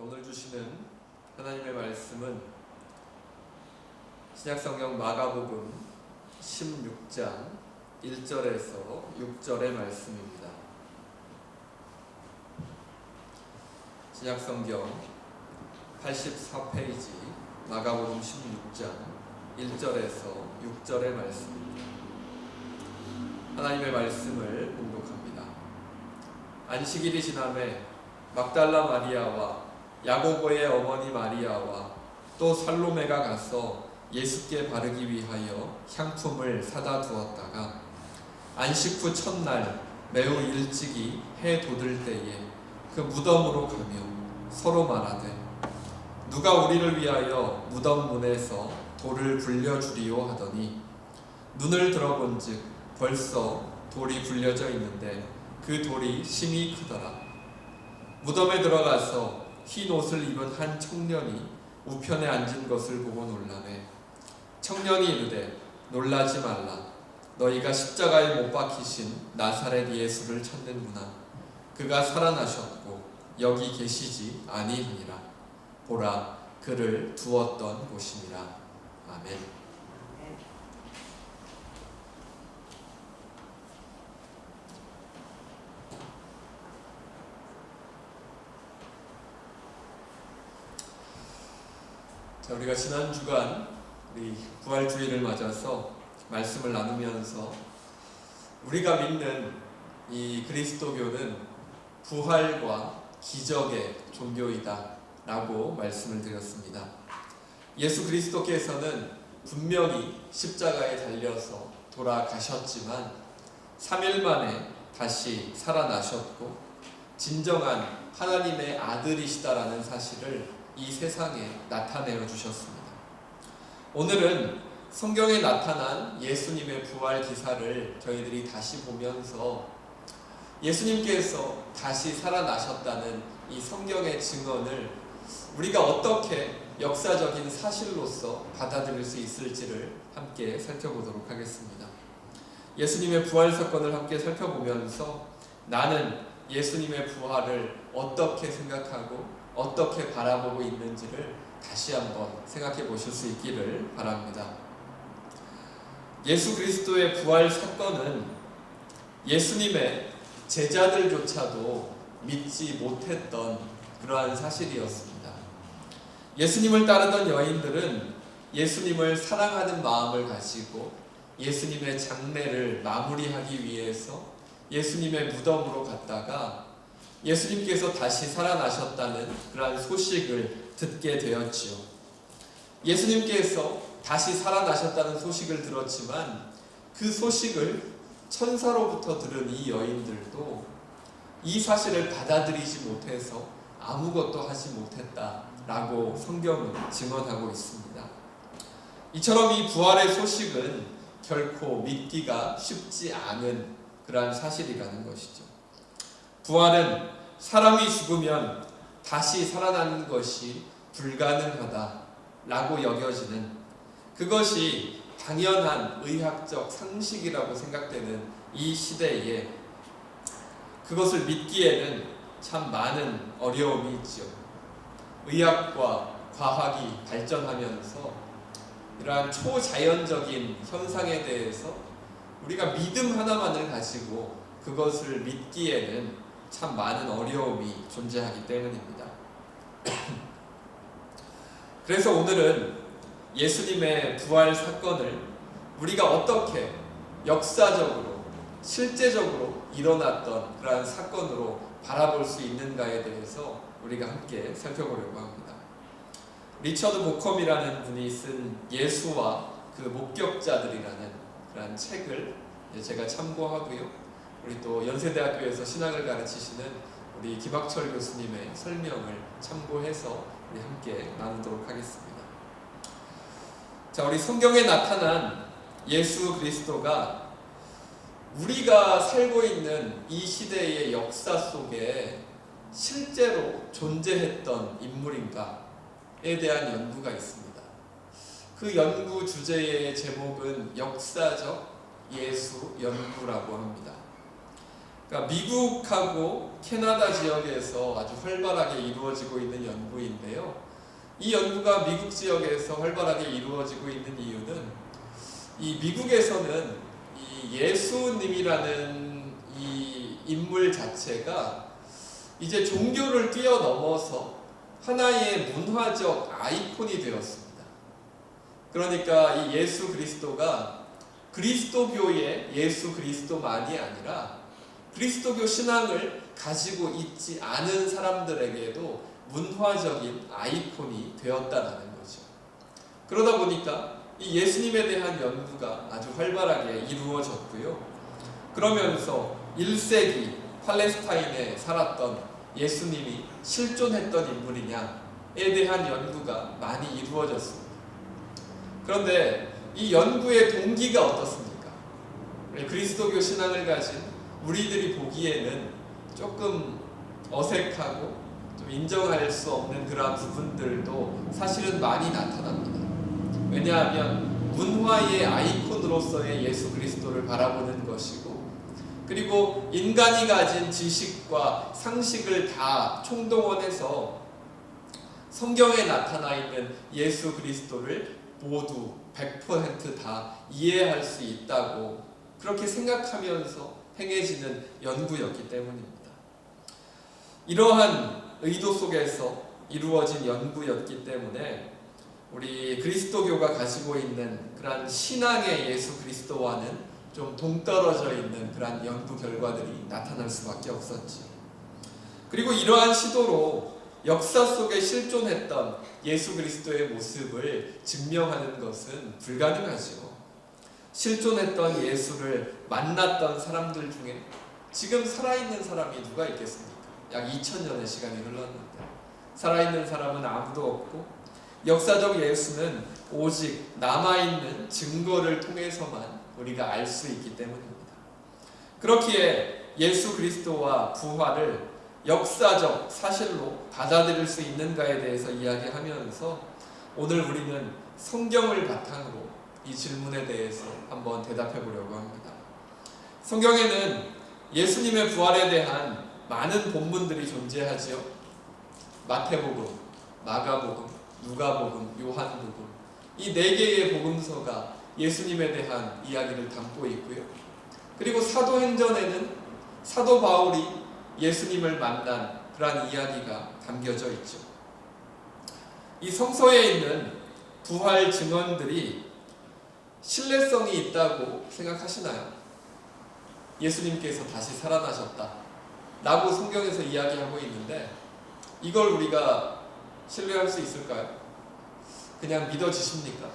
오늘 주시는 하나님의 말씀은 신약성경 마가복음 16장 1절에서 6절의 말씀입니다. 신약성경 84페이지 마가복음 16장 1절에서 6절의 말씀입니다. 하나님의 말씀을 봉독합니다. 안식일이 지나매 막달라 마리아와 야고보의 어머니 마리아와 또 살로메가 가서 예수께 바르기 위하여 향품을 사다 두었다가 안식 후 첫날 매우 일찍이 해 돋을 때에 그 무덤으로 가며 서로 말하되 누가 우리를 위하여 무덤 문에서 돌을 불려주리오 하더니 눈을 들어본즉 벌써 돌이 불려져 있는데 그 돌이 심히 크더라. 무덤에 들어가서 흰 옷을 입은 한 청년이 우편에 앉은 것을 보고 놀라매 청년이 이르되 놀라지 말라. 너희가 십자가에 못 박히신 나사렛 예수를 찾는구나. 그가 살아나셨고 여기 계시지 아니하니라. 보라, 그를 두었던 곳이니라. 아멘. 자, 우리가 지난 주간 우리 부활주의를 맞아서 말씀을 나누면서 우리가 믿는 이 그리스도교는 부활과 기적의 종교이다 라고 말씀을 드렸습니다. 예수 그리스도께서는 분명히 십자가에 달려서 돌아가셨지만 3일 만에 다시 살아나셨고 진정한 하나님의 아들이시다라는 사실을 이 세상에 나타내어 주셨습니다. 오늘은 성경에 나타난 예수님의 부활 기사를 저희들이 다시 보면서 예수님께서 다시 살아나셨다는 이 성경의 증언을 우리가 어떻게 역사적인 사실로서 받아들일 수 있을지를 함께 살펴보도록 하겠습니다. 예수님의 부활 사건을 함께 살펴보면서 나는 예수님의 부활을 어떻게 생각하고 어떻게 바라보고 있는지를 다시 한번 생각해 보실 수 있기를 바랍니다. 예수 그리스도의 부활 사건은 예수님의 제자들조차도 믿지 못했던 그러한 사실이었습니다. 예수님을 따르던 여인들은 예수님을 사랑하는 마음을 가지고 예수님의 장례를 마무리하기 위해서 예수님의 무덤으로 갔다가 예수님께서 다시 살아나셨다는 그러한 소식을 듣게 되었지요. 예수님께서 다시 살아나셨다는 소식을 들었지만 그 소식을 천사로부터 들은 이 여인들도 이 사실을 받아들이지 못해서 아무것도 하지 못했다라고 성경은 증언하고 있습니다. 이처럼 이 부활의 소식은 결코 믿기가 쉽지 않은 그러한 사실이라는 것이죠. 부활은 사람이 죽으면 다시 살아나는 것이 불가능하다라고 여겨지는 그것이 당연한 의학적 상식이라고 생각되는 이 시대에 그것을 믿기에는 참 많은 어려움이 있죠. 의학과 과학이 발전하면서 이러한 초자연적인 현상에 대해서 우리가 믿음 하나만을 가지고 그것을 믿기에는 참 많은 어려움이 존재하기 때문입니다. 그래서 오늘은 예수님의 부활 사건을 우리가 어떻게 역사적으로 실제적으로 일어났던 그러한 사건으로 바라볼 수 있는가에 대해서 우리가 함께 살펴보려고 합니다. 리처드 보컴이라는 분이 쓴 예수와 그 목격자들이라는 그러한 책을 제가 참고하고요. 우리 또 연세대학교에서 신학을 가르치시는 우리 김학철 교수님의 설명을 참고해서 우리 함께 나누도록 하겠습니다. 자, 우리 성경에 나타난 예수 그리스도가 우리가 살고 있는 이 시대의 역사 속에 실제로 존재했던 인물인가에 대한 연구가 있습니다. 그 연구 주제의 제목은 역사적 예수 연구라고 합니다. 그러니까 미국하고 캐나다 지역에서 아주 활발하게 이루어지고 있는 연구인데요. 이 연구가 미국 지역에서 활발하게 이루어지고 있는 이유는 이 미국에서는 이 예수님이라는 이 인물 자체가 이제 종교를 뛰어넘어서 하나의 문화적 아이콘이 되었습니다. 그러니까 이 예수 그리스도가 그리스도교의 예수 그리스도만이 아니라 그리스도교 신앙을 가지고 있지 않은 사람들에게도 문화적인 아이콘이 되었다라는 거죠. 그러다 보니까 이 예수님에 대한 연구가 아주 활발하게 이루어졌고요. 그러면서 1세기 팔레스타인에 살았던 예수님이 실존했던 인물이냐에 대한 연구가 많이 이루어졌습니다. 그런데 이 연구의 동기가 어떻습니까? 그리스도교 신앙을 가진 우리들이 보기에는 조금 어색하고 좀 인정할 수 없는 그러한 부분들도 사실은 많이 나타납니다. 왜냐하면 문화의 아이콘으로서의 예수 그리스도를 바라보는 것이고, 그리고 인간이 가진 지식과 상식을 다 총동원해서 성경에 나타나 있는 예수 그리스도를 모두 100% 이해할 수 있다고 그렇게 생각하면서 행해지는 연구였기 때문입니다. 이러한 의도 속에서 이루어진 연구였기 때문에 우리 그리스도교가 가지고 있는 그러한 신앙의 예수 그리스도와는 좀 동떨어져 있는 그러한 연구 결과들이 나타날 수밖에 없었죠. 그리고 이러한 시도로 역사 속에 실존했던 예수 그리스도의 모습을 증명하는 것은 불가능하죠. 실존했던 예수를 만났던 사람들 중에 지금 살아있는 사람이 누가 있겠습니까? 약 2000년의 시간이 흘렀는데 살아있는 사람은 아무도 없고, 역사적 예수는 오직 남아있는 증거를 통해서만 우리가 알 수 있기 때문입니다. 그렇기에 예수 그리스도와 부활을 역사적 사실로 받아들일 수 있는가에 대해서 이야기하면서 오늘 우리는 성경을 바탕으로 이 질문에 대해서 한번 대답해 보려고 합니다. 성경에는 예수님의 부활에 대한 많은 본문들이 존재하지요. 마태복음, 마가복음, 누가복음, 요한복음, 이 4개의 복음서가 예수님에 대한 이야기를 담고 있고요. 그리고 사도행전에는 사도 바울이 예수님을 만난 그러한 이야기가 담겨져 있죠. 이 성서에 있는 부활 증언들이 신뢰성이 있다고 생각하시나요? 예수님께서 다시 살아나셨다 라고 성경에서 이야기하고 있는데 이걸 우리가 신뢰할 수 있을까요? 그냥 믿어지십니까?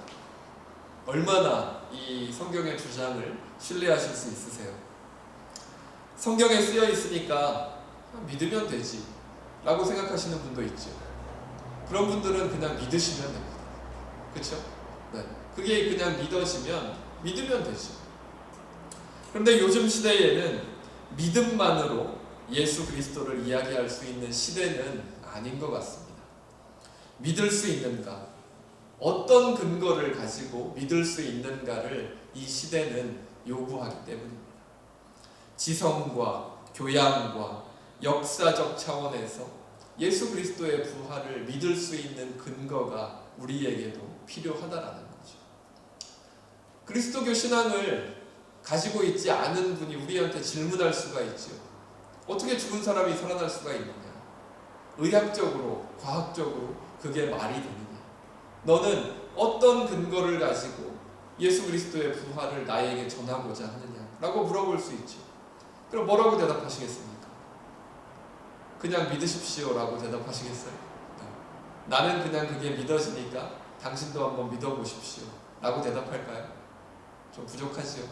얼마나 이 성경의 주장을 신뢰하실 수 있으세요? 성경에 쓰여 있으니까 믿으면 되지 라고 생각하시는 분도 있죠. 그런 분들은 그냥 믿으시면 됩니다. 그렇죠? 네. 그게 그냥 믿으면 되죠. 그런데 요즘 시대에는 믿음만으로 예수 그리스도를 이야기할 수 있는 시대는 아닌 것 같습니다. 믿을 수 있는가? 어떤 근거를 가지고 믿을 수 있는가를 이 시대는 요구하기 때문입니다. 지성과 교양과 역사적 차원에서 예수 그리스도의 부활을 믿을 수 있는 근거가 우리에게도 필요하다라는 거죠. 그리스도교 신앙을 가지고 있지 않은 분이 우리한테 질문할 수가 있죠. 어떻게 죽은 사람이 살아날 수가 있느냐? 의학적으로, 과학적으로 그게 말이 되느냐? 너는 어떤 근거를 가지고 예수 그리스도의 부활을 나에게 전하고자 하느냐? 라고 물어볼 수 있죠. 그럼 뭐라고 대답하시겠습니까? 그냥 믿으십시오 라고 대답하시겠어요? 나는 그냥 그게 믿어지니까 당신도 한번 믿어보십시오 라고 대답할까요? 좀 부족하지요.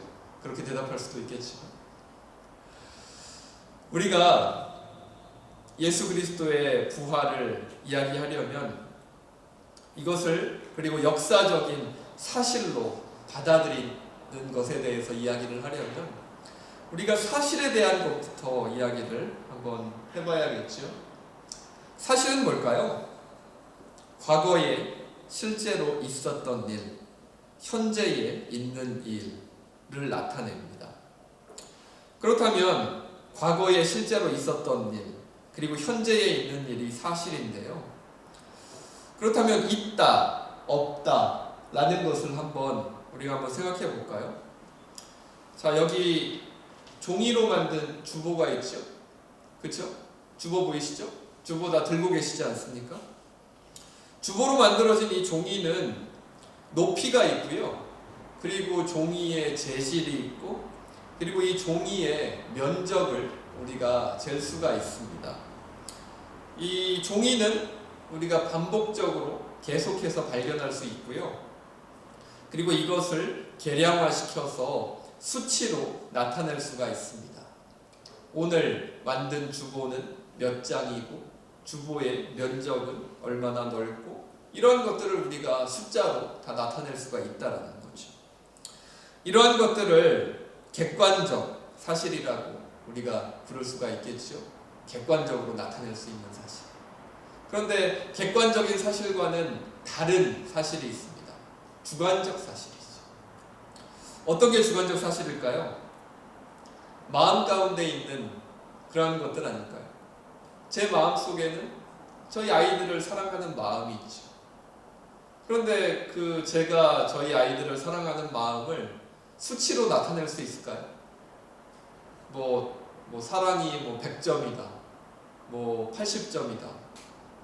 그렇게 대답할 수도 있겠지만, 우리가 예수 그리스도의 부활을 이야기하려면 이것을 그리고 역사적인 사실로 받아들이는 것에 대해서 이야기를 하려면 우리가 사실에 대한 것부터 이야기를 한번 해봐야겠죠. 사실은 뭘까요? 과거에 실제로 있었던 일, 현재에 있는 일을 나타냅니다. 그렇다면 과거에 실제로 있었던 일, 그리고 현재에 있는 일이 사실인데요. 그렇다면 있다, 없다 라는 것을 우리가 한번 생각해 볼까요? 자, 여기 종이로 만든 주보가 있죠. 그렇죠? 주보 보이시죠? 주보 다 들고 계시지 않습니까? 주보로 만들어진 이 종이는 높이가 있고요. 그리고 종이에 재질이 있고, 그리고 이 종이의 면적을 우리가 잴 수가 있습니다. 이 종이는 우리가 반복적으로 계속해서 발견할 수 있고요. 그리고 이것을 계량화시켜서 수치로 나타낼 수가 있습니다. 오늘 만든 주보는 몇 장이고, 주보의 면적은 얼마나 넓고, 이런 것들을 우리가 숫자로 다 나타낼 수가 있다는 거죠. 이러한 것들을 객관적 사실이라고 우리가 부를 수가 있겠죠. 객관적으로 나타낼 수 있는 사실. 그런데 객관적인 사실과는 다른 사실이 있습니다. 주관적 사실이죠. 어떤 게 주관적 사실일까요? 마음 가운데 있는 그러한 것들 아닐까요? 제 마음 속에는 저희 아이들을 사랑하는 마음이 있죠. 그런데 제가 저희 아이들을 사랑하는 마음을 수치로 나타낼 수 있을까요? 사랑이 100점이다. 80점이다.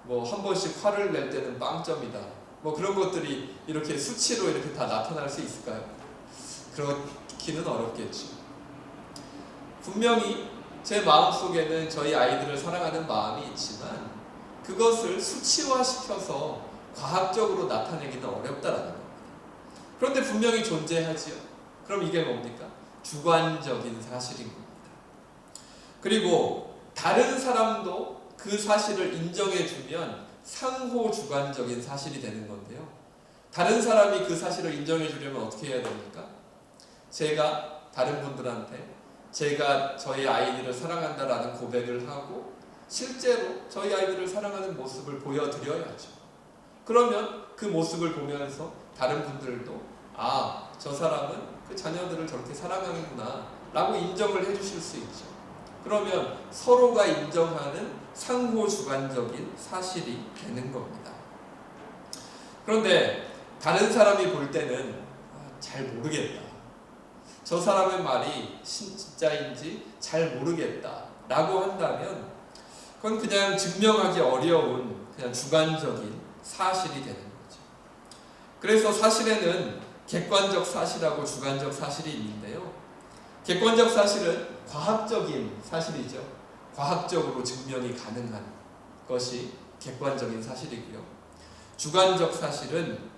한 번씩 화를 낼 때는 빵점이다. 그런 것들이 이렇게 수치로 이렇게 다 나타날 수 있을까요? 그렇기는 어렵겠죠. 분명히 제 마음속에는 저희 아이들을 사랑하는 마음이 있지만 그것을 수치화시켜서 과학적으로 나타내기는 어렵다라는 겁니다. 그런데 분명히 존재하지요. 그럼 이게 뭡니까? 주관적인 사실인 겁니다. 그리고 다른 사람도 그 사실을 인정해주면 상호주관적인 사실이 되는 건데요. 다른 사람이 그 사실을 인정해주려면 어떻게 해야 됩니까? 제가 다른 분들한테 제가 저희 아이들을 사랑한다라는 고백을 하고 실제로 저희 아이들을 사랑하는 모습을 보여드려야죠. 그러면 그 모습을 보면서 다른 분들도 저 사람은 그 자녀들을 저렇게 사랑하는구나 라고 인정을 해주실 수 있죠. 그러면 서로가 인정하는 상호주관적인 사실이 되는 겁니다. 그런데 다른 사람이 볼 때는 잘 모르겠다. 저 사람의 말이 진짜인지 잘 모르겠다 라고 한다면 그건 그냥 증명하기 어려운 그냥 주관적인 사실이 되는 거죠. 그래서 사실에는 객관적 사실하고 주관적 사실이 있는데요. 객관적 사실은 과학적인 사실이죠. 과학적으로 증명이 가능한 것이 객관적인 사실이고요. 주관적 사실은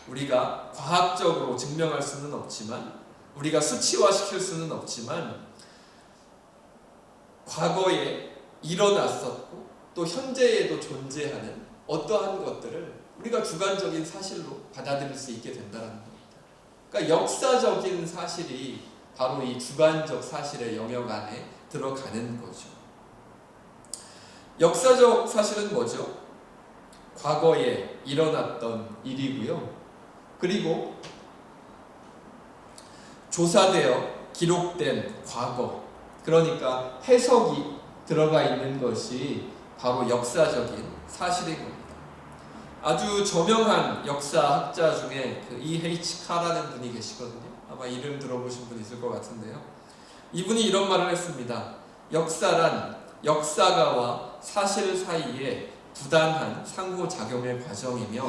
우리가 과학적으로 증명할 수는 없지만 우리가 수치화시킬 수는 없지만 과거에 일어났었고 또 현재에도 존재하는 어떠한 것들을 우리가 주관적인 사실로 받아들일 수 있게 된다는 겁니다. 그러니까 역사적인 사실이 바로 이 주관적 사실의 영역 안에 들어가는 거죠. 역사적 사실은 뭐죠? 과거에 일어났던 일이고요. 그리고 조사되어 기록된 과거, 그러니까 해석이 들어가 있는 것이 바로 역사적인 사실인 겁니다. 아주 저명한 역사학자 중에 E.H. 카라는 분이 계시거든요. 아마 이름 들어보신 분 있을 것 같은데요. 이분이 이런 말을 했습니다. 역사란 역사가와 사실 사이에 부단한 상호작용의 과정이며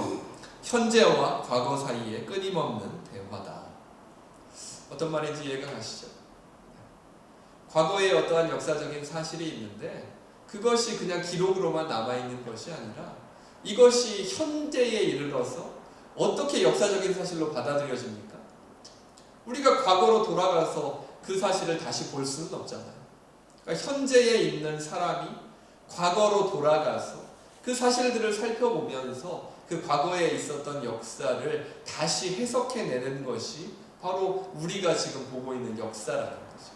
현재와 과거 사이에 끊임없는 대화다. 어떤 말인지 이해가 가시죠? 과거에 어떠한 역사적인 사실이 있는데 그것이 그냥 기록으로만 남아있는 것이 아니라 이것이 현재에 이르러서 어떻게 역사적인 사실로 받아들여집니까? 우리가 과거로 돌아가서 그 사실을 다시 볼 수는 없잖아요. 그러니까 현재에 있는 사람이 과거로 돌아가서 그 사실들을 살펴보면서 그 과거에 있었던 역사를 다시 해석해내는 것이 바로 우리가 지금 보고 있는 역사라는 거죠.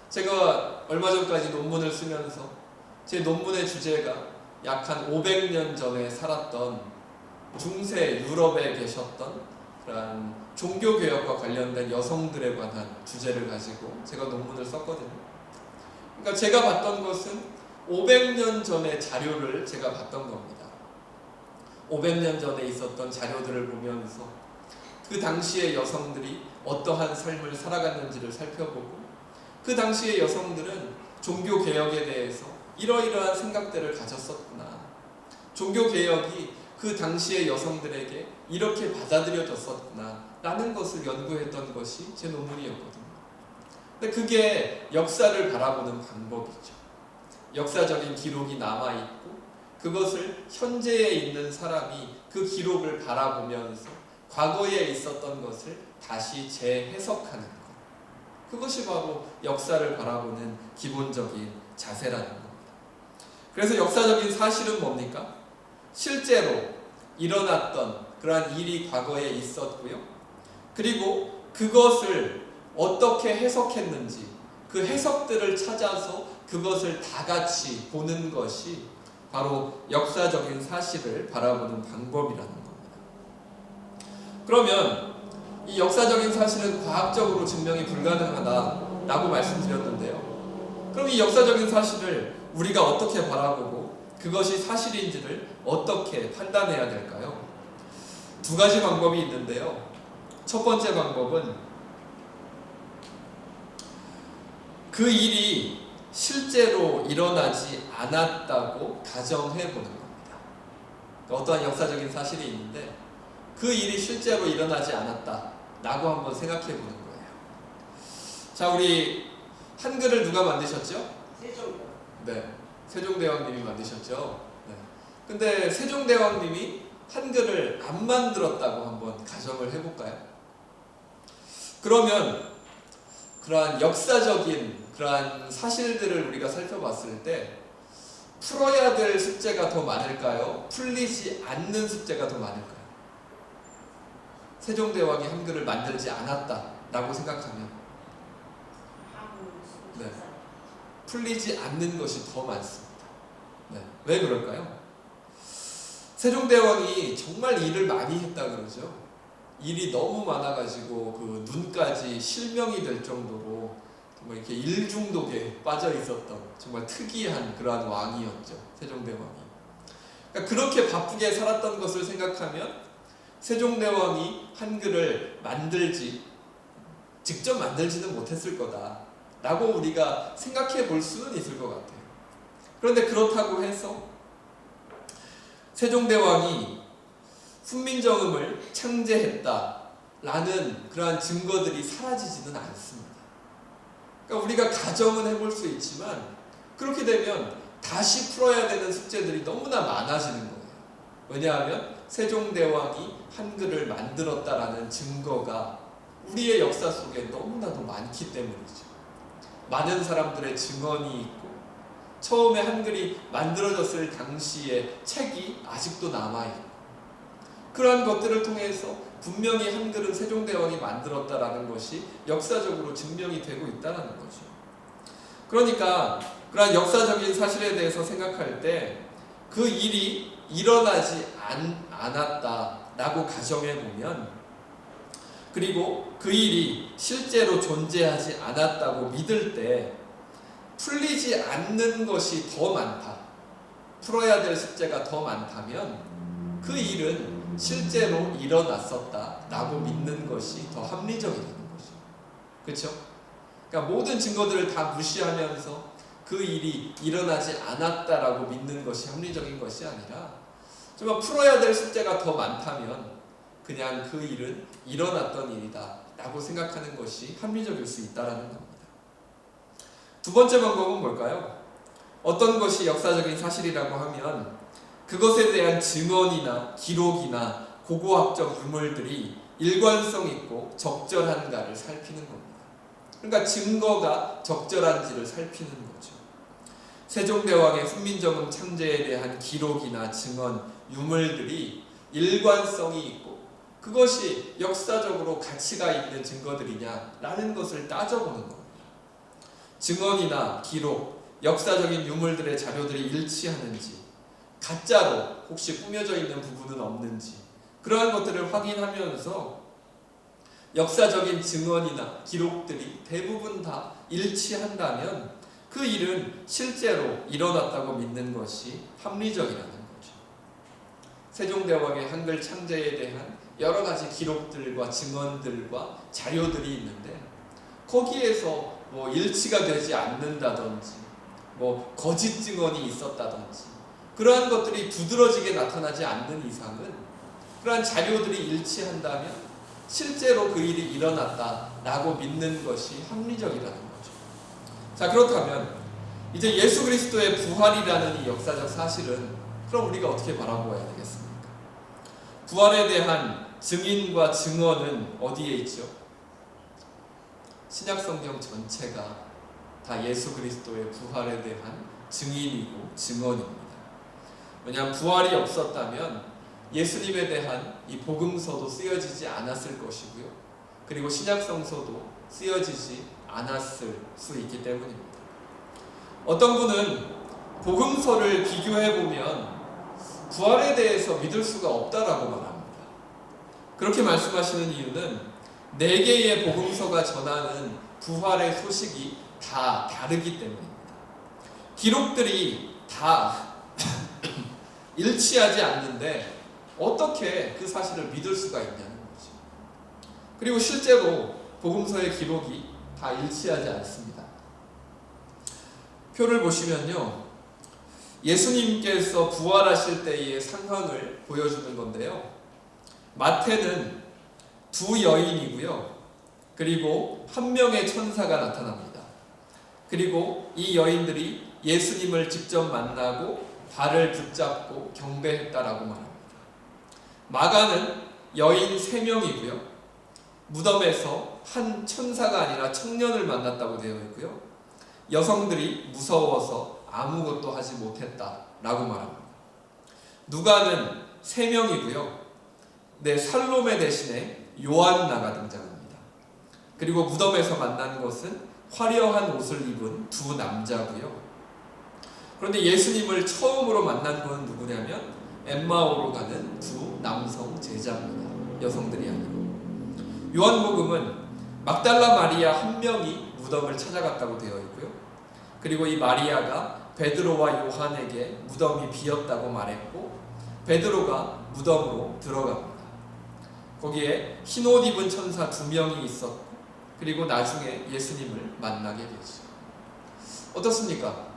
제가 얼마 전까지 논문을 쓰면서 제 논문의 주제가 약 한 500년 전에 살았던 중세 유럽에 계셨던 그런 종교개혁과 관련된 여성들에 관한 주제를 가지고 제가 논문을 썼거든요. 그러니까 제가 봤던 것은 500년 전의 자료를 제가 봤던 겁니다. 500년 전에 있었던 자료들을 보면서 그 당시의 여성들이 어떠한 삶을 살아갔는지를 살펴보고, 그 당시의 여성들은 종교개혁에 대해서 이러이러한 생각들을 가졌었구나, 종교개혁이 그 당시의 여성들에게 이렇게 받아들여졌었구나 라는 것을 연구했던 것이 제 논문이었거든요. 근데 그게 역사를 바라보는 방법이죠. 역사적인 기록이 남아있고 그것을 현재에 있는 사람이 그 기록을 바라보면서 과거에 있었던 것을 다시 재해석하는 것, 그것이 바로 역사를 바라보는 기본적인 자세라는 겁니다. 그래서 역사적인 사실은 뭡니까? 실제로 일어났던 그러한 일이 과거에 있었고요, 그리고 그것을 어떻게 해석했는지 그 해석들을 찾아서 그것을 다 같이 보는 것이 바로 역사적인 사실을 바라보는 방법이라는 겁니다. 그러면 이 역사적인 사실은 과학적으로 증명이 불가능하다라고 말씀드렸는데요. 그럼 이 역사적인 사실을 우리가 어떻게 바라보고 그것이 사실인지를 어떻게 판단해야 될까요? 두 가지 방법이 있는데요. 첫 번째 방법은 그 일이 실제로 일어나지 않았다고 가정해 보는 겁니다. 어떠한 역사적인 사실이 있는데 그 일이 실제로 일어나지 않았다라고 한번 생각해 보는 거예요. 자, 우리 한글을 누가 만드셨죠? 세종대왕. 네, 세종대왕님이 만드셨죠. 네. 근데 세종대왕님이 한글을 안 만들었다고 한번 가정을 해볼까요? 그러면 그러한 역사적인 그러한 사실들을 우리가 살펴봤을 때 풀어야 될 숙제가 더 많을까요? 풀리지 않는 숙제가 더 많을까요? 세종대왕이 한글을 만들지 않았다라고 생각하면 네, 풀리지 않는 것이 더 많습니다. 네, 왜 그럴까요? 세종대왕이 정말 일을 많이 했다 그러죠. 일이 너무 많아가지고 그 눈까지 실명이 될 정도로 정말 이렇게 일 중독에 빠져 있었던 정말 특이한 그러한 왕이었죠, 세종대왕이. 그러니까 그렇게 바쁘게 살았던 것을 생각하면 세종대왕이 한글을 직접 만들지는 못했을 거다라고 우리가 생각해 볼 수는 있을 것 같아요. 그런데 그렇다고 해서 세종대왕이 훈민정음을 창제했다라는 그러한 증거들이 사라지지는 않습니다. 그러니까 우리가 가정은 해볼 수 있지만 그렇게 되면 다시 풀어야 되는 숙제들이 너무나 많아지는 거예요. 왜냐하면 세종대왕이 한글을 만들었다라는 증거가 우리의 역사 속에 너무나도 많기 때문이죠. 많은 사람들의 증언이 있고 처음에 한글이 만들어졌을 당시의 책이 아직도 남아있고 그러한 것들을 통해서 분명히 한글은 세종대왕이 만들었다라는 것이 역사적으로 증명이 되고 있다는 거죠. 그러니까 그러한 역사적인 사실에 대해서 생각할 때 그 일이 일어나지 않았다라고 가정해 보면, 그리고 그 일이 실제로 존재하지 않았다고 믿을 때 풀리지 않는 것이 더 많다, 풀어야 될 숙제가 더 많다면 그 일은 실제로 일어났었다라고 믿는 것이 더 합리적이라는 거죠. 그렇죠? 그러니까 모든 증거들을 다 무시하면서 그 일이 일어나지 않았다라고 믿는 것이 합리적인 것이 아니라 정말 풀어야 될 숙제가 더 많다면 그냥 그 일은 일어났던 일이다 라고 생각하는 것이 합리적일 수 있다는 겁니다. 두 번째 방법은 뭘까요? 어떤 것이 역사적인 사실이라고 하면 그것에 대한 증언이나 기록이나 고고학적 유물들이 일관성 있고 적절한가를 살피는 겁니다. 그러니까 증거가 적절한지를 살피는 거죠. 세종대왕의 훈민정음 창제에 대한 기록이나 증언, 유물들이 일관성이 있고 그것이 역사적으로 가치가 있는 증거들이냐라는 것을 따져보는 겁니다. 증언이나 기록, 역사적인 유물들의 자료들이 일치하는지, 가짜로 혹시 꾸며져 있는 부분은 없는지, 그러한 것들을 확인하면서 역사적인 증언이나 기록들이 대부분 다 일치한다면 그 일은 실제로 일어났다고 믿는 것이 합리적이라는 거죠. 세종대왕의 한글 창제에 대한 여러 가지 기록들과 증언들과 자료들이 있는데 거기에서 뭐 일치가 되지 않는다든지 뭐 거짓 증언이 있었다든지 그러한 것들이 두드러지게 나타나지 않는 이상은 그러한 자료들이 일치한다면 실제로 그 일이 일어났다라고 믿는 것이 합리적이라는 거죠. 자, 그렇다면 이제 예수 그리스도의 부활이라는 이 역사적 사실은 그럼 우리가 어떻게 바라보아야 되겠습니까? 부활에 대한 증인과 증언은 어디에 있죠? 신약성경 전체가 다 예수 그리스도의 부활에 대한 증인이고 증언입니다. 왜냐하면 부활이 없었다면 예수님에 대한 이 복음서도 쓰여지지 않았을 것이고요. 그리고 신약성서도 쓰여지지 않았을 수 있기 때문입니다. 어떤 분은 복음서를 비교해보면 부활에 대해서 믿을 수가 없다라고 말합니다. 그렇게 말씀하시는 이유는 4개의 복음서가 전하는 부활의 소식이 다 다르기 때문입니다. 기록들이 다 일치하지 않는데 어떻게 그 사실을 믿을 수가 있냐는 거죠. 그리고 실제로 복음서의 기록이 다 일치하지 않습니다. 표를 보시면요, 예수님께서 부활하실 때의 상황을 보여주는 건데요, 마태는 2 여인이고요, 그리고 1명의 천사가 나타납니다. 그리고 이 여인들이 예수님을 직접 만나고 발을 붙잡고 경배했다라고 말합니다. 마가는 여인 3명이고요, 무덤에서 한 천사가 아니라 청년을 만났다고 되어 있고요, 여성들이 무서워서 아무것도 하지 못했다라고 말합니다. 누가는 3명이고요, 살로메 대신에 요한나가 등장합니다. 그리고 무덤에서 만난 것은 화려한 옷을 입은 2 남자고요. 그런데 예수님을 처음으로 만난 건 누구냐면 엠마오로 가는 2 남성 제자입니다. 여성들이 아니고. 요한복음은 막달라 마리아 1명이 무덤을 찾아갔다고 되어 있고요. 그리고 이 마리아가 베드로와 요한에게 무덤이 비었다고 말했고 베드로가 무덤으로 들어갑니다. 거기에 흰옷 입은 천사 2명이 있었고 그리고 나중에 예수님을 만나게 되죠. 어떻습니까?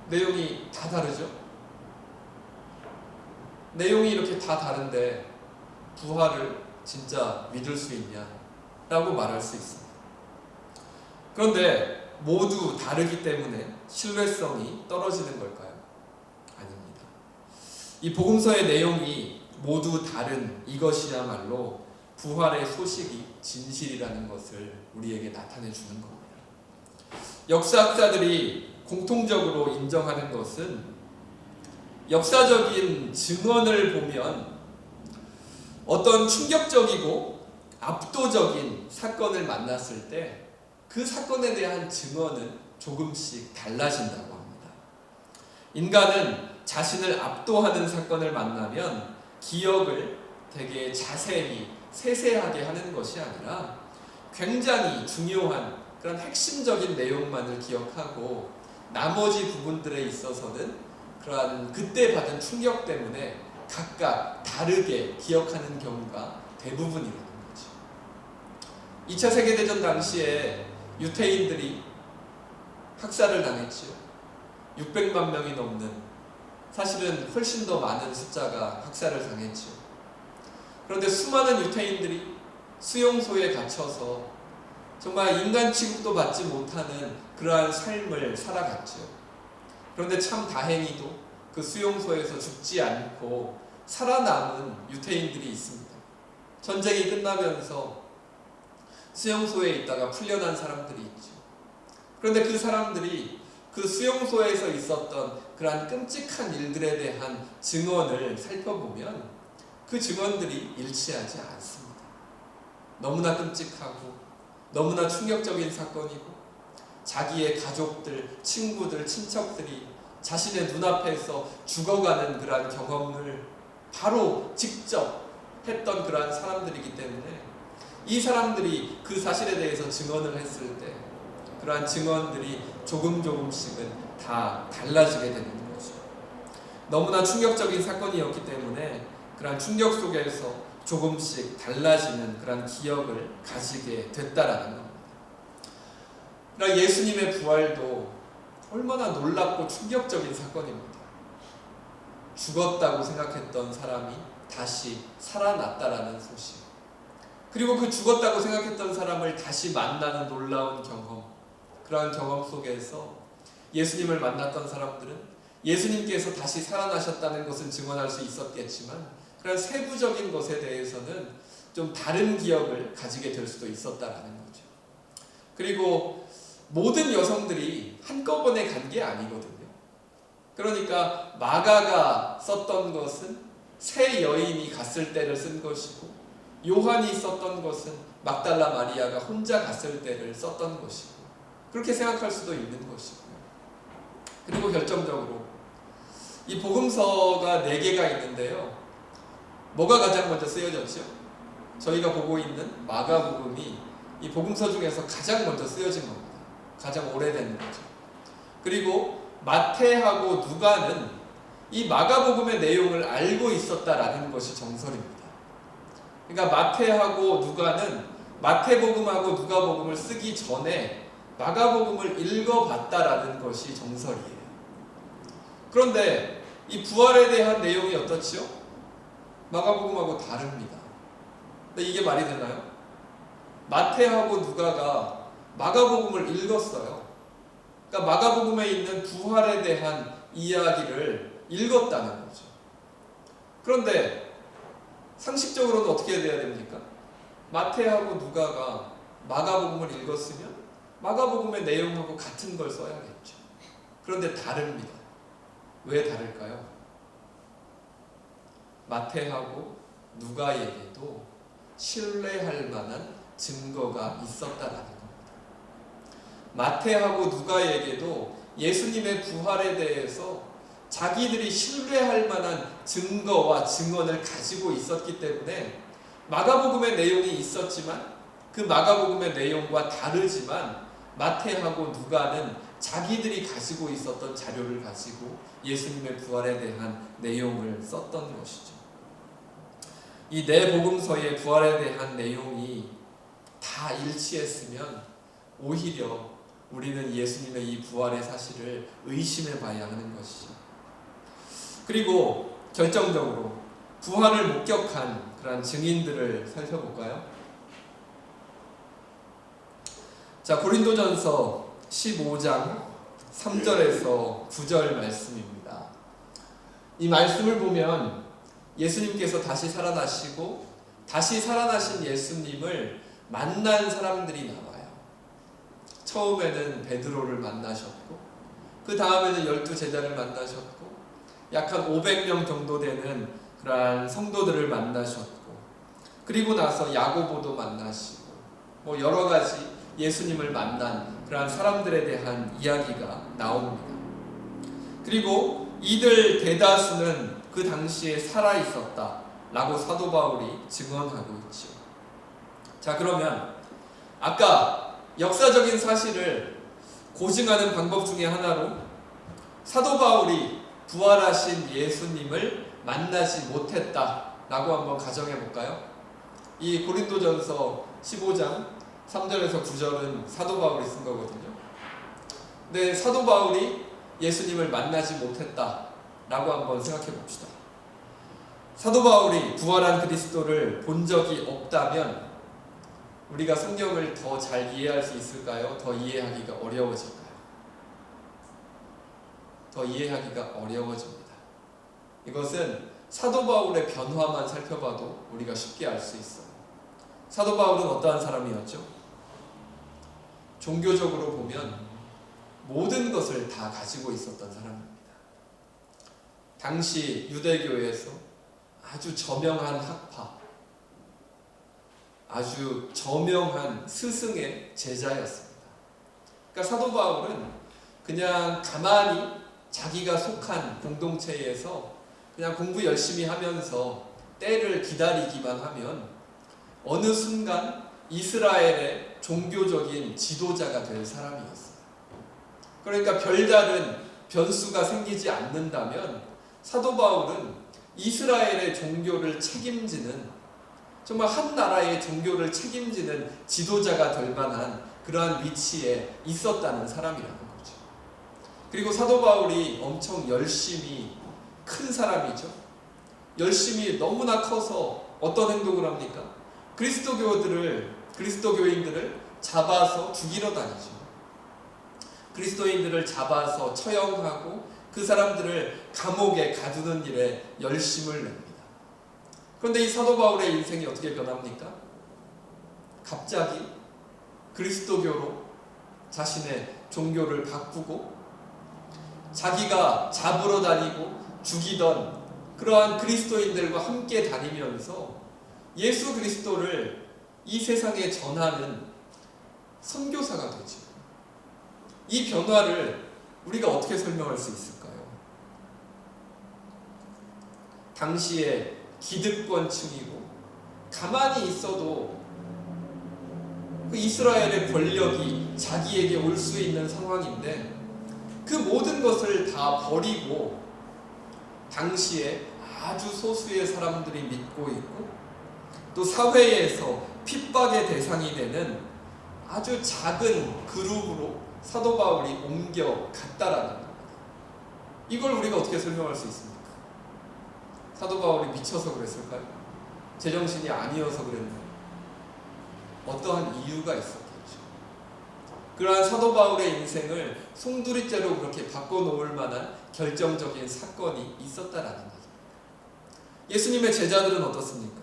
내용이 다 다르죠? 내용이 이렇게 다 다른데 부활을 진짜 믿을 수 있냐? 라고 말할 수 있습니다. 그런데 모두 다르기 때문에 신뢰성이 떨어지는 걸까요? 아닙니다. 이 복음서의 내용이 모두 다른 이것이야말로 부활의 소식이 진실이라는 것을 우리에게 나타내 주는 겁니다. 역사학자들이 공통적으로 인정하는 것은 역사적인 증언을 보면 어떤 충격적이고 압도적인 사건을 만났을 때 그 사건에 대한 증언은 조금씩 달라진다고 합니다. 인간은 자신을 압도하는 사건을 만나면 기억을 되게 자세히 세세하게 하는 것이 아니라 굉장히 중요한 그런 핵심적인 내용만을 기억하고 나머지 부분들에 있어서는 그러한 그때 받은 충격 때문에 각각 다르게 기억하는 경우가 대부분이라는 거죠. 2차 세계대전 당시에 유태인들이 학살을 당했죠. 600만 명이 넘는, 사실은 훨씬 더 많은 숫자가 학살을 당했죠. 그런데 수많은 유태인들이 수용소에 갇혀서 정말 인간 취급도 받지 못하는 그러한 삶을 살아갔죠. 그런데 참 다행히도 그 수용소에서 죽지 않고 살아남은 유태인들이 있습니다. 전쟁이 끝나면서 수용소에 있다가 풀려난 사람들이 있죠. 그런데 그 사람들이 그 수용소에서 있었던 그러한 끔찍한 일들에 대한 증언을 살펴보면 그 증언들이 일치하지 않습니다. 너무나 끔찍하고 너무나 충격적인 사건이고 자기의 가족들, 친구들, 친척들이 자신의 눈앞에서 죽어가는 그러한 경험을 바로 직접 했던 그러한 사람들이기 때문에 이 사람들이 그 사실에 대해서 증언을 했을 때 그러한 증언들이 조금씩은 다 달라지게 되는 거죠. 너무나 충격적인 사건이었기 때문에 그러한 충격 속에서 조금씩 달라지는 그러한 기억을 가지게 됐다라는 겁니다. 그러나 예수님의 부활도 얼마나 놀랍고 충격적인 사건입니다. 죽었다고 생각했던 사람이 다시 살아났다라는 소식, 그리고 그 죽었다고 생각했던 사람을 다시 만나는 놀라운 경험, 그러한 경험 속에서 예수님을 만났던 사람들은 예수님께서 다시 살아나셨다는 것을 증언할 수 있었겠지만 그런 세부적인 것에 대해서는 좀 다른 기억을 가지게 될 수도 있었다라는 거죠. 그리고 모든 여성들이 한꺼번에 간 게 아니거든요. 그러니까 마가가 썼던 것은 세 여인이 갔을 때를 쓴 것이고, 요한이 썼던 것은 막달라 마리아가 혼자 갔을 때를 썼던 것이고, 그렇게 생각할 수도 있는 것이고요. 그리고 결정적으로 이 복음서가 4개가 있는데요. 뭐가 가장 먼저 쓰여졌죠? 저희가 보고 있는 마가복음이 이 복음서 중에서 가장 먼저 쓰여진 겁니다. 가장 오래된 거죠. 그리고 마태하고 누가는 이 마가복음의 내용을 알고 있었다라는 것이 정설입니다. 그러니까 마태하고 누가는 마태복음하고 누가복음을 쓰기 전에 마가복음을 읽어봤다라는 것이 정설이에요. 그런데 이 부활에 대한 내용이 어떻지요? 마가복음하고 다릅니다. 근데 이게 말이 되나요? 마태하고 누가가 마가복음을 읽었어요. 그러니까 마가복음에 있는 부활에 대한 이야기를 읽었다는 거죠. 그런데 상식적으로는 어떻게 돼야 됩니까? 마태하고 누가가 마가복음을 읽었으면 마가복음의 내용하고 같은 걸 써야겠죠. 그런데 다릅니다. 왜 다를까요? 마태하고 누가에게도 신뢰할 만한 증거가 있었다라는 겁니다. 마태하고 누가에게도 예수님의 부활에 대해서 자기들이 신뢰할 만한 증거와 증언을 가지고 있었기 때문에 마가복음의 내용이 있었지만 그 마가복음의 내용과 다르지만 마태하고 누가는 자기들이 가지고 있었던 자료를 가지고 예수님의 부활에 대한 내용을 썼던 것이죠. 이 네 복음서의 부활에 대한 내용이 다 일치했으면 오히려 우리는 예수님의 이 부활의 사실을 의심해 봐야 하는 것이죠. 그리고 결정적으로 부활을 목격한 그런 증인들을 살펴볼까요? 자, 고린도전서 15장 3절에서 9절 말씀입니다. 이 말씀을 보면 예수님께서 다시 살아나시고 다시 살아나신 예수님을 만난 사람들이 나와요. 처음에는 베드로를 만나셨고 그 다음에는 12제자를 만나셨고 약 한 500명 정도 되는 그러한 성도들을 만나셨고, 그리고 나서 야고보도 만나시고 뭐 여러 가지 예수님을 만난 그러한 사람들에 대한 이야기가 나옵니다. 그리고 이들 대다수는 그 당시에 살아 있었다라고 사도 바울이 증언하고 있죠. 자, 그러면 아까 역사적인 사실을 고증하는 방법 중에 하나로 사도 바울이 부활하신 예수님을 만나지 못했다라고 한번 가정해 볼까요? 이 고린도전서 15장 3절에서 9절은 사도 바울이 쓴 거거든요. 근데 사도 바울이 예수님을 만나지 못했다라고 한번 생각해 봅시다. 사도 바울이 부활한 그리스도를 본 적이 없다면 우리가 성경을 더 잘 이해할 수 있을까요? 더 이해하기가 어려워질까요? 더 이해하기가 어려워집니다. 이것은 사도 바울의 변화만 살펴봐도 우리가 쉽게 알 수 있어요. 사도 바울은 어떠한 사람이었죠? 종교적으로 보면 모든 것을 다 가지고 있었던 사람입니다. 당시 유대교에서 아주 저명한 학파, 아주 저명한 스승의 제자였습니다. 그러니까 사도 바울은 그냥 가만히 자기가 속한 공동체에서 그냥 공부 열심히 하면서 때를 기다리기만 하면 어느 순간 이스라엘의 종교적인 지도자가 될 사람이었어요. 그러니까 별다른 변수가 생기지 않는다면 사도 바울은 이스라엘의 종교를 책임지는, 정말 한 나라의 종교를 책임지는 지도자가 될 만한 그러한 위치에 있었다는 사람이라는 거죠. 그리고 사도 바울이 엄청 열심히 큰 사람이죠. 열심히 너무나 커서 어떤 행동을 합니까? 그리스도교인들을 잡아서 죽이러 다니죠. 그리스도인들을 잡아서 처형하고 그 사람들을 감옥에 가두는 일에 열심을 냅니다. 그런데 이 사도 바울의 인생이 어떻게 변합니까? 갑자기 그리스도교로 자신의 종교를 바꾸고 자기가 잡으러 다니고 죽이던 그러한 그리스도인들과 함께 다니면서 예수 그리스도를 이 세상에 전하는 선교사가 되죠. 이 변화를 우리가 어떻게 설명할 수 있을까요? 당시에 기득권층이고 가만히 있어도 그 이스라엘의 권력이 자기에게 올 수 있는 상황인데 그 모든 것을 다 버리고 당시에 아주 소수의 사람들이 믿고 있고 또 사회에서 핍박의 대상이 되는 아주 작은 그룹으로 사도 바울이 옮겨갔다라는 겁니다. 이걸 우리가 어떻게 설명할 수 있습니까? 사도 바울이 미쳐서 그랬을까요? 제정신이 아니어서 그랬나요? 어떠한 이유가 있었겠죠. 그러한 사도 바울의 인생을 송두리째로 그렇게 바꿔놓을 만한 결정적인 사건이 있었다라는 거죠. 예수님의 제자들은 어떻습니까?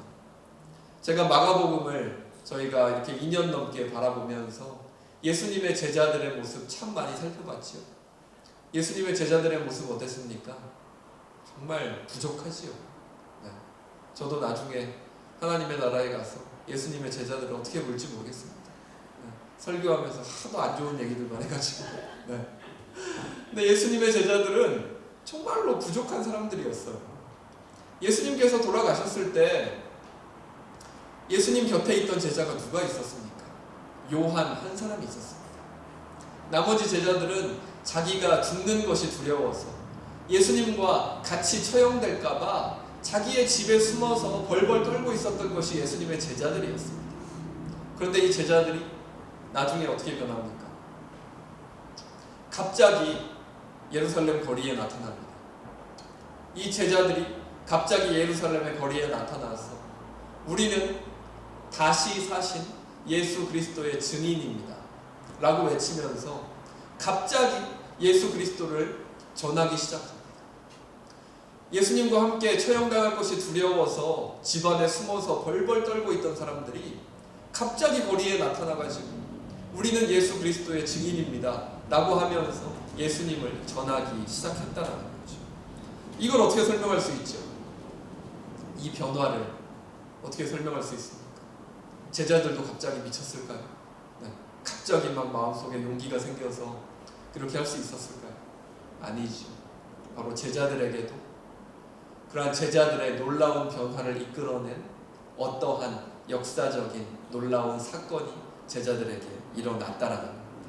제가 마가복음을 저희가 이렇게 2년 넘게 바라보면서 예수님의 제자들의 모습 참 많이 살펴봤지요. 예수님의 제자들의 모습 어땠습니까? 정말 부족하지요. 네. 저도 나중에 하나님의 나라에 가서 예수님의 제자들을 어떻게 볼지 모르겠습니다. 네. 설교하면서 하도 안 좋은 얘기들만 해가지고. 네. 근데 예수님의 제자들은 정말로 부족한 사람들이었어요. 예수님께서 돌아가셨을 때 예수님 곁에 있던 제자가 누가 있었습니까? 요한 한 사람이 있었습니다. 나머지 제자들은 자기가 죽는 것이 두려워서 예수님과 같이 처형될까봐 자기의 집에 숨어서 벌벌 떨고 있었던 것이 예수님의 제자들이었습니다. 그런데 이 제자들이 나중에 어떻게 변합니까? 갑자기 예루살렘 거리에 나타납니다. 이 제자들이 갑자기 예루살렘의 거리에 나타나서 우리는 다시 사신 예수 그리스도의 증인입니다 라고 외치면서 갑자기 예수 그리스도를 전하기 시작합니다. 예수님과 함께 처형당할 것이 두려워서 집안에 숨어서 벌벌 떨고 있던 사람들이 갑자기 거리에 나타나가지고 우리는 예수 그리스도의 증인입니다 라고 하면서 예수님을 전하기 시작했다는 거죠. 이걸 어떻게 설명할 수 있죠? 이 변화를 어떻게 설명할 수 있습니까? 제자들도 갑자기 미쳤을까요? 네. 갑자기 막 마음속에 용기가 생겨서 그렇게 할 수 있었을까요? 아니죠. 바로 제자들에게도 그러한 제자들의 놀라운 변화를 이끌어낸 어떠한 역사적인 놀라운 사건이 제자들에게 일어났다라는 겁니다.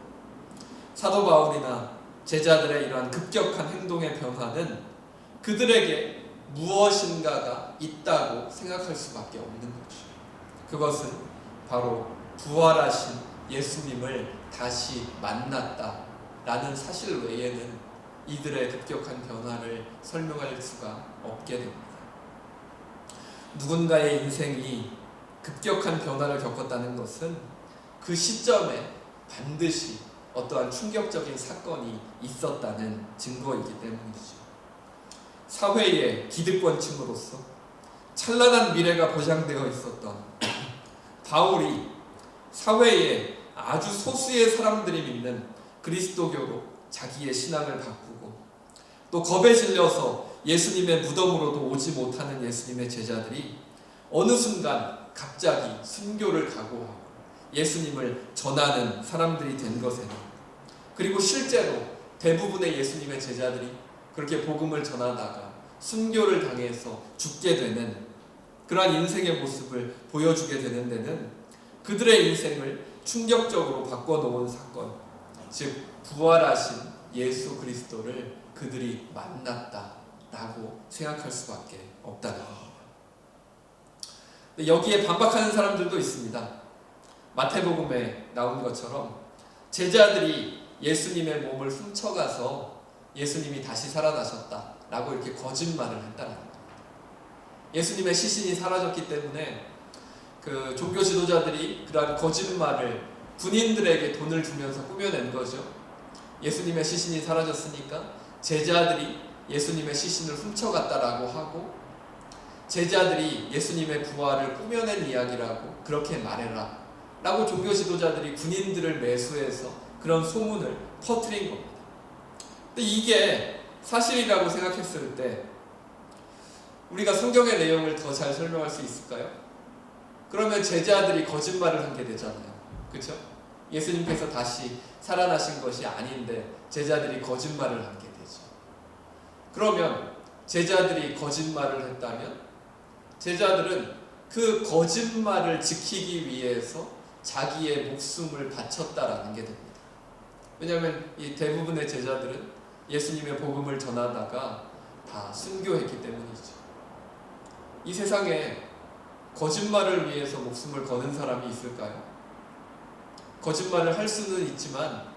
사도 바울이나 제자들의 이러한 급격한 행동의 변화는 그들에게 무엇인가가 있다고 생각할 수밖에 없는 거죠. 그것은 바로 부활하신 예수님을 다시 만났다라는 사실 외에는 이들의 급격한 변화를 설명할 수가 없게 됩니다. 누군가의 인생이 급격한 변화를 겪었다는 것은 그 시점에 반드시 어떠한 충격적인 사건이 있었다는 증거이기 때문이죠. 사회의 기득권층으로서 찬란한 미래가 보장되어 있었던 바울이 사회에 아주 소수의 사람들이 믿는 그리스도교로 자기의 신앙을 바꾸고 또 겁에 질려서 예수님의 무덤으로도 오지 못하는 예수님의 제자들이 어느 순간 갑자기 순교를 각오하고 예수님을 전하는 사람들이 된 것에는, 그리고 실제로 대부분의 예수님의 제자들이 그렇게 복음을 전하다가 순교를 당해서 죽게 되는 그러한 인생의 모습을 보여주게 되는 데는 그들의 인생을 충격적으로 바꿔놓은 사건, 즉 부활하신 예수 그리스도를 그들이 만났다라고 생각할 수밖에 없다는 겁니다. 여기에 반박하는 사람들도 있습니다. 마태복음에 나온 것처럼 제자들이 예수님의 몸을 훔쳐가서 예수님이 다시 살아나셨다라고 이렇게 거짓말을 했다는 겁니다. 예수님의 시신이 사라졌기 때문에 그 종교 지도자들이 그러한 거짓말을 군인들에게 돈을 주면서 꾸며낸 거죠. 예수님의 시신이 사라졌으니까 제자들이 예수님의 시신을 훔쳐갔다라고 하고, 제자들이 예수님의 부활을 꾸며낸 이야기라고 그렇게 말해라 라고 종교 지도자들이 군인들을 매수해서 그런 소문을 퍼뜨린 겁니다. 근데 이게 사실이라고 생각했을 때 우리가 성경의 내용을 더 잘 설명할 수 있을까요? 그러면 제자들이 거짓말을 한 게 되잖아요. 그렇죠? 예수님께서 다시 살아나신 것이 아닌데 제자들이 거짓말을 한 게 되죠. 그러면 제자들이 거짓말을 했다면 제자들은 그 거짓말을 지키기 위해서 자기의 목숨을 바쳤다라는 게 됩니다. 왜냐하면 이 대부분의 제자들은 예수님의 복음을 전하다가 다 순교했기 때문이죠. 이 세상에 거짓말을 위해서 목숨을 거는 사람이 있을까요? 거짓말을 할 수는 있지만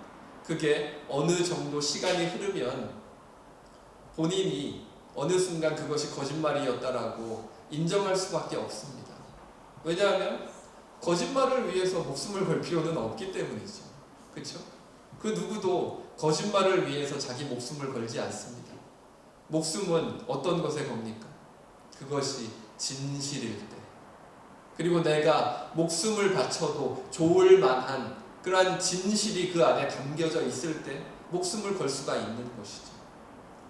그게 어느 정도 시간이 흐르면 본인이 어느 순간 그것이 거짓말이었다라고 인정할 수밖에 없습니다. 왜냐하면 거짓말을 위해서 목숨을 걸 필요는 없기 때문이죠. 그렇죠? 그 누구도 거짓말을 위해서 자기 목숨을 걸지 않습니다. 목숨은 어떤 것에 겁니까? 그것이 진실일 때, 그리고 내가 목숨을 바쳐도 좋을 만한 그러한 진실이 그 안에 담겨져 있을 때 목숨을 걸 수가 있는 것이죠.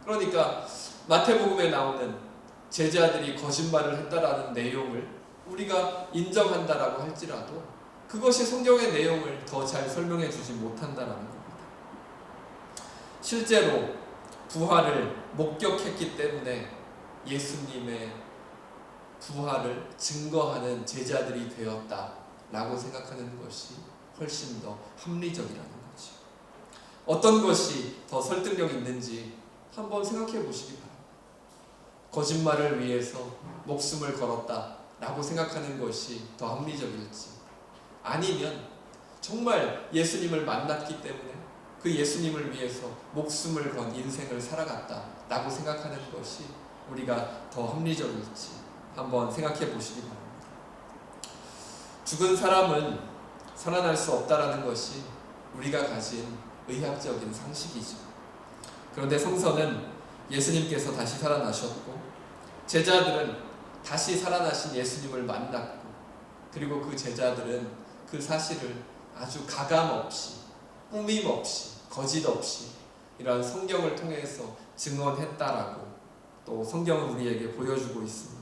그러니까 마태복음에 나오는 제자들이 거짓말을 했다라는 내용을 우리가 인정한다라고 할지라도 그것이 성경의 내용을 더 잘 설명해 주지 못한다라는 겁니다. 실제로 부활을 목격했기 때문에 예수님의 부활을 증거하는 제자들이 되었다라고 생각하는 것이 훨씬 더 합리적이라는 거죠. 어떤 것이 더 설득력 있는지 한번 생각해 보시기 바랍니다. 거짓말을 위해서 목숨을 걸었다라고 생각하는 것이 더 합리적일지, 아니면 정말 예수님을 만났기 때문에 그 예수님을 위해서 목숨을 건 인생을 살아갔다라고 생각하는 것이 우리가 더 합리적일지 한번 생각해 보시기 바랍니다. 죽은 사람은 살아날 수 없다라는 것이 우리가 가진 의학적인 상식이죠. 그런데 성서는 예수님께서 다시 살아나셨고 제자들은 다시 살아나신 예수님을 만났고, 그리고 그 제자들은 그 사실을 아주 가감없이, 꾸밈없이, 거짓없이 이러한 성경을 통해서 증언했다라고 또 성경은 우리에게 보여주고 있습니다.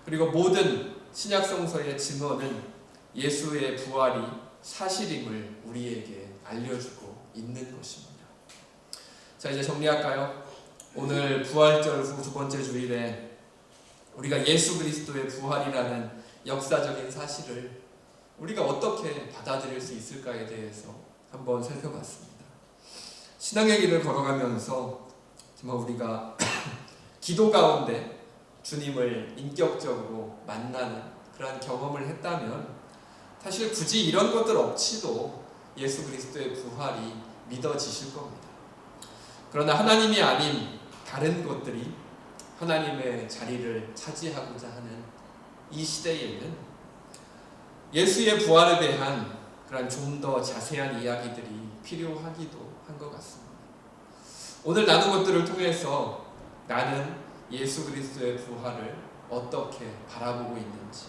그리고 모든 신약성서의 증언은 예수의 부활이 사실임을 우리에게 알려주고 있는 것입니다. 자, 이제 정리할까요? 오늘 부활절 후 두 번째 주일에 우리가 예수 그리스도의 부활이라는 역사적인 사실을 우리가 어떻게 받아들일 수 있을까에 대해서 한번 살펴봤습니다. 신앙의 길을 걸어가면서 정말 우리가 기도 가운데 주님을 인격적으로 만나는 그러한 경험을 했다면 사실 굳이 이런 것들 없이도 예수 그리스도의 부활이 믿어지실 겁니다. 그러나 하나님이 아닌 다른 것들이 하나님의 자리를 차지하고자 하는 이 시대에는 예수의 부활에 대한 그런 좀 더 자세한 이야기들이 필요하기도 한 것 같습니다. 오늘 나눈 것들을 통해서 나는 예수 그리스도의 부활을 어떻게 바라보고 있는지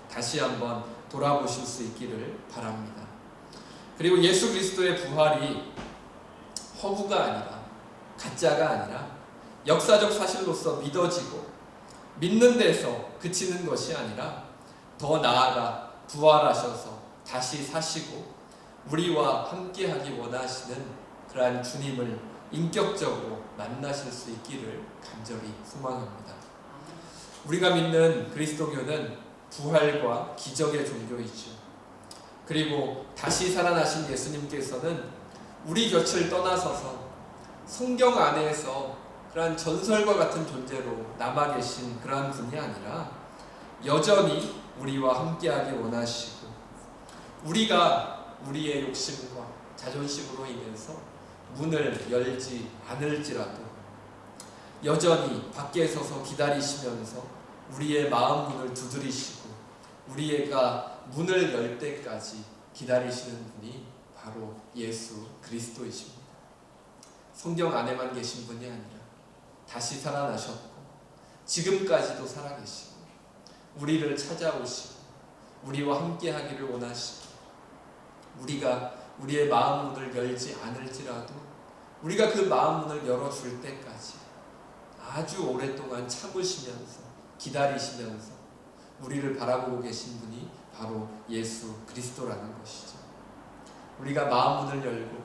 다시 한번 돌아보실 수 있기를 바랍니다. 그리고 예수 그리스도의 부활이 허구가 아니라, 가짜가 아니라 역사적 사실로서 믿어지고 믿는 데서 그치는 것이 아니라 더 나아가 부활하셔서 다시 사시고 우리와 함께하기 원하시는 그러한 주님을 인격적으로 만나실 수 있기를 간절히 소망합니다. 우리가 믿는 그리스도교는 부활과 기적의 종교이죠. 그리고 다시 살아나신 예수님께서는 우리 곁을 떠나서서 성경 안에서 그러한 전설과 같은 존재로 남아 계신 그러한 분이 아니라 여전히 우리와 함께하기 원하시고, 우리가 우리의 욕심과 자존심으로 인해서 문을 열지 않을지라도 여전히 밖에 서서 기다리시면서 우리의 마음 문을 두드리시고 우리가 문을 열 때까지 기다리시는 분이 바로 예수 그리스도이십니다. 성경 안에만 계신 분이 아니라 다시 살아나셨고 지금까지도 살아계시고 우리를 찾아오시고 우리와 함께하기를 원하시고, 우리가 우리의 마음 문을 열지 않을지라도 우리가 그 마음 문을 열어줄 때까지 아주 오랫동안 참으시면서 기다리시면서 우리를 바라보고 계신 분이 바로 예수 그리스도라는 것이죠. 우리가 마음 문을 열고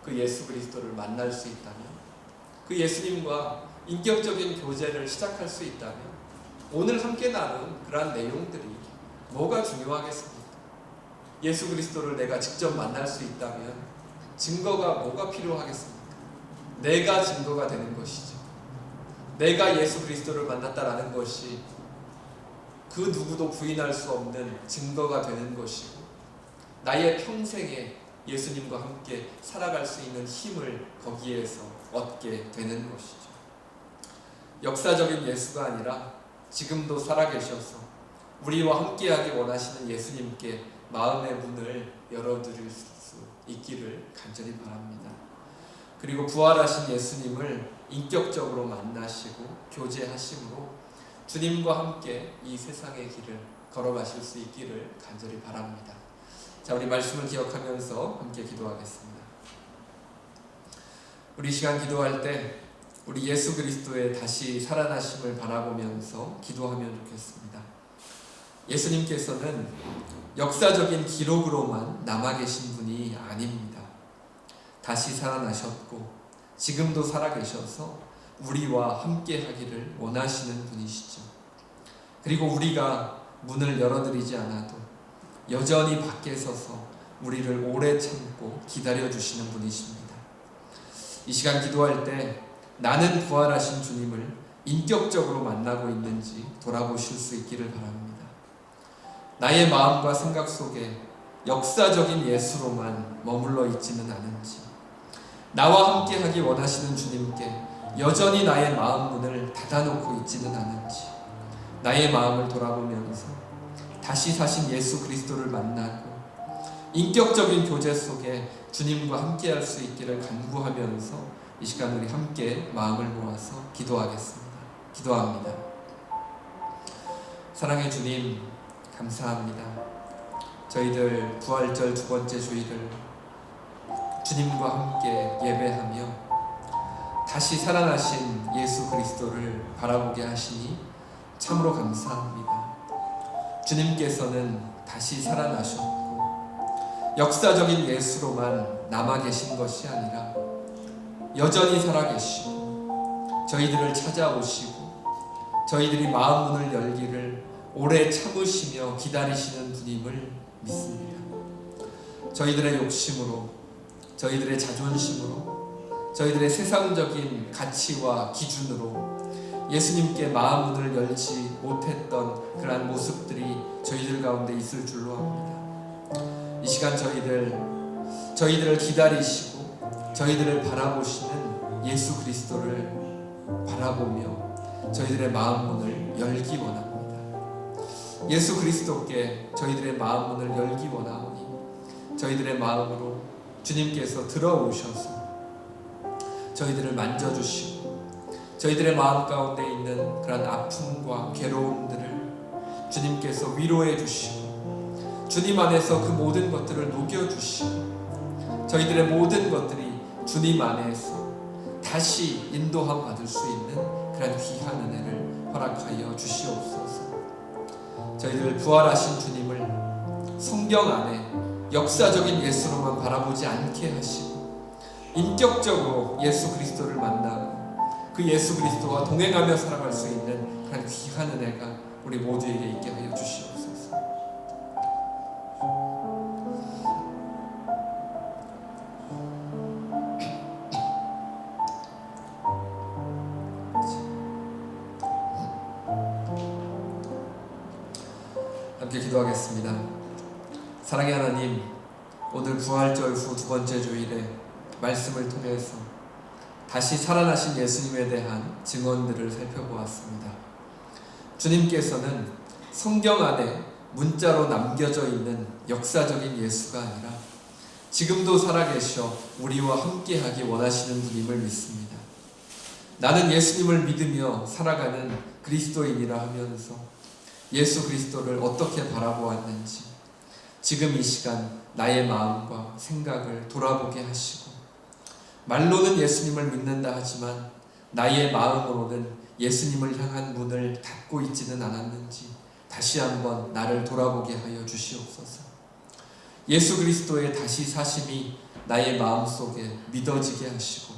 그 예수 그리스도를 만날 수 있다면, 그 예수님과 인격적인 교제를 시작할 수 있다면, 오늘 함께 나눈 그러한 내용들이 뭐가 중요하겠습니까? 예수 그리스도를 내가 직접 만날 수 있다면 증거가 뭐가 필요하겠습니까? 내가 증거가 되는 것이죠. 내가 예수 그리스도를 만났다라는 것이 그 누구도 부인할 수 없는 증거가 되는 것이고, 나의 평생에 예수님과 함께 살아갈 수 있는 힘을 거기에서 얻게 되는 것이죠. 역사적인 예수가 아니라 지금도 살아계셔서 우리와 함께하기 원하시는 예수님께 마음의 문을 열어드릴 수 있기를 간절히 바랍니다. 그리고 부활하신 예수님을 인격적으로 만나시고 교제하심으로 주님과 함께 이 세상의 길을 걸어가실 수 있기를 간절히 바랍니다. 자, 우리 말씀을 기억하면서 함께 기도하겠습니다. 우리 시간 기도할 때 우리 예수 그리스도의 다시 살아나심을 바라보면서 기도하면 좋겠습니다. 예수님께서는 역사적인 기록으로만 남아 계신 분이 아닙니다. 다시 살아나셨고 지금도 살아계셔서 우리와 함께 하기를 원하시는 분이시죠. 그리고 우리가 문을 열어드리지 않아도 여전히 밖에 서서 우리를 오래 참고 기다려주시는 분이십니다. 이 시간 기도할 때 나는 부활하신 주님을 인격적으로 만나고 있는지 돌아보실 수 있기를 바랍니다. 나의 마음과 생각 속에 역사적인 예수로만 머물러 있지는 않은지, 나와 함께 하기 원하시는 주님께 여전히 나의 마음 문을 닫아놓고 있지는 않은지, 나의 마음을 돌아보면서 다시 사신 예수 그리스도를 만나고 인격적인 교제 속에 주님과 함께 할 수 있기를 간구하면서 이 시간 우리 함께 마음을 모아서 기도하겠습니다. 기도합니다. 사랑의 주님, 감사합니다. 저희들 부활절 두 번째 주일을 주님과 함께 예배하며 다시 살아나신 예수 그리스도를 바라보게 하시니 참으로 감사합니다. 주님께서는 다시 살아나셨고 역사적인 예수로만 남아 계신 것이 아니라 여전히 살아계시고 저희들을 찾아오시고 저희들이 마음 문을 열기를 오래 참으시며 기다리시는 분임을 믿습니다. 저희들의 욕심으로, 저희들의 자존심으로, 저희들의 세상적인 가치와 기준으로 예수님께 마음 문을 열지 못했던 그러한 모습들이 저희들 가운데 있을 줄로 압니다. 이 시간 저희들을 기다리시고 저희들을 바라보시는 예수 그리스도를 바라보며 저희들의 마음 문을 열기 원합니다. 예수 그리스도께 저희들의 마음 문을 열기 원하오니 저희들의 마음으로 주님께서 들어오셔서 저희들을 만져주시고 저희들의 마음 가운데 있는 그런 아픔과 괴로움들을 주님께서 위로해 주시고 주님 안에서 그 모든 것들을 녹여주시고 저희들의 모든 것들이 주님 안에서 다시 인도함 받을 수 있는 그런 귀한 은혜를 허락하여 주시옵소서. 저희들 부활하신 주님을 성경 안에 역사적인 예수로만 바라보지 않게 하시고 인격적으로 예수 그리스도를 만나고 그 예수 그리스도와 동행하며 살아갈 수 있는 그런 귀한 은혜가 우리 모두에게 있게 하여 주시옵소서. 기도하겠습니다. 사랑의 하나님, 오늘 부활절 후 두 번째 주일에 말씀을 통해서 다시 살아나신 예수님에 대한 증언들을 살펴보았습니다. 주님께서는 성경 안에 문자로 남겨져 있는 역사적인 예수가 아니라 지금도 살아계셔 우리와 함께하기 원하시는 분임을 믿습니다. 나는 예수님을 믿으며 살아가는 그리스도인이라 하면서 예수 그리스도를 어떻게 바라보았는지 지금 이 시간 나의 마음과 생각을 돌아보게 하시고, 말로는 예수님을 믿는다 하지만 나의 마음으로는 예수님을 향한 문을 닫고 있지는 않았는지 다시 한번 나를 돌아보게 하여 주시옵소서. 예수 그리스도의 다시 사심이 나의 마음속에 믿어지게 하시고,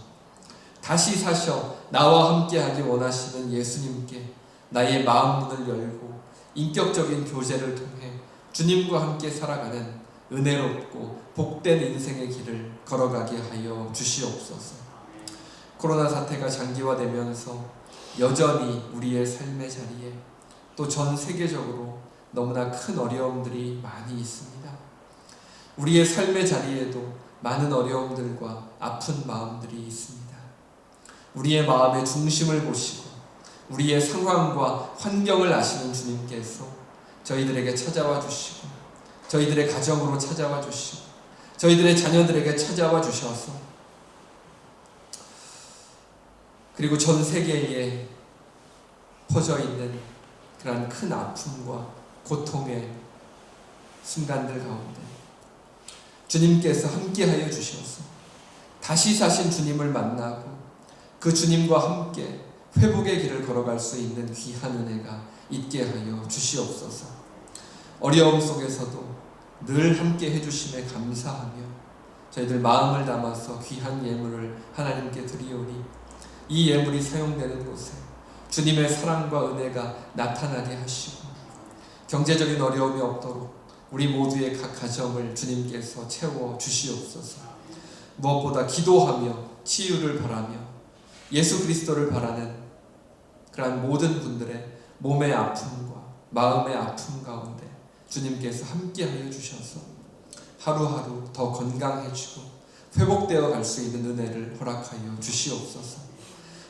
다시 사셔 나와 함께하기 원하시는 예수님께 나의 마음 문을 열고 인격적인 교제를 통해 주님과 함께 살아가는 은혜롭고 복된 인생의 길을 걸어가게 하여 주시옵소서. 코로나 사태가 장기화되면서 여전히 우리의 삶의 자리에 또 전 세계적으로 너무나 큰 어려움들이 많이 있습니다. 우리의 삶의 자리에도 많은 어려움들과 아픈 마음들이 있습니다. 우리의 마음의 중심을 보시고 우리의 상황과 환경을 아시는 주님께서 저희들에게 찾아와 주시고, 저희들의 가정으로 찾아와 주시고, 저희들의 자녀들에게 찾아와 주셔서, 그리고 전 세계에 퍼져 있는 그런 큰 아픔과 고통의 순간들 가운데 주님께서 함께하여 주셔서 다시 사신 주님을 만나고 그 주님과 함께 회복의 길을 걸어갈 수 있는 귀한 은혜가 있게 하여 주시옵소서. 어려움 속에서도 늘 함께 해주심에 감사하며 저희들 마음을 담아서 귀한 예물을 하나님께 드리오니 이 예물이 사용되는 곳에 주님의 사랑과 은혜가 나타나게 하시고, 경제적인 어려움이 없도록 우리 모두의 각 가정을 주님께서 채워 주시옵소서. 무엇보다 기도하며 치유를 바라며 예수 그리스도를 바라는 그러한 모든 분들의 몸의 아픔과 마음의 아픔 가운데 주님께서 함께하여 주셔서 하루하루 더 건강해지고 회복되어 갈 수 있는 은혜를 허락하여 주시옵소서.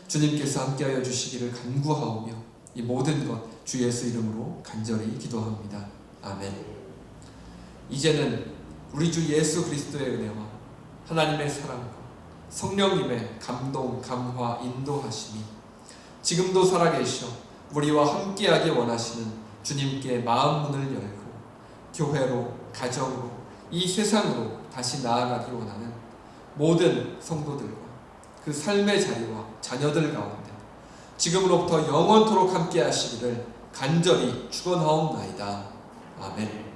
주님께서 함께하여 주시기를 간구하오며 이 모든 것 주 예수 이름으로 간절히 기도합니다. 아멘. 이제는 우리 주 예수 그리스도의 은혜와 하나님의 사랑과 성령님의 감동, 감화, 인도하심이 지금도 살아계셔 우리와 함께하기 원하시는 주님께 마음 문을 열고 교회로, 가정으로, 이 세상으로 다시 나아가기 원하는 모든 성도들과 그 삶의 자리와 자녀들 가운데 지금으로부터 영원토록 함께 하시기를 간절히 축원하옵나이다. 아멘.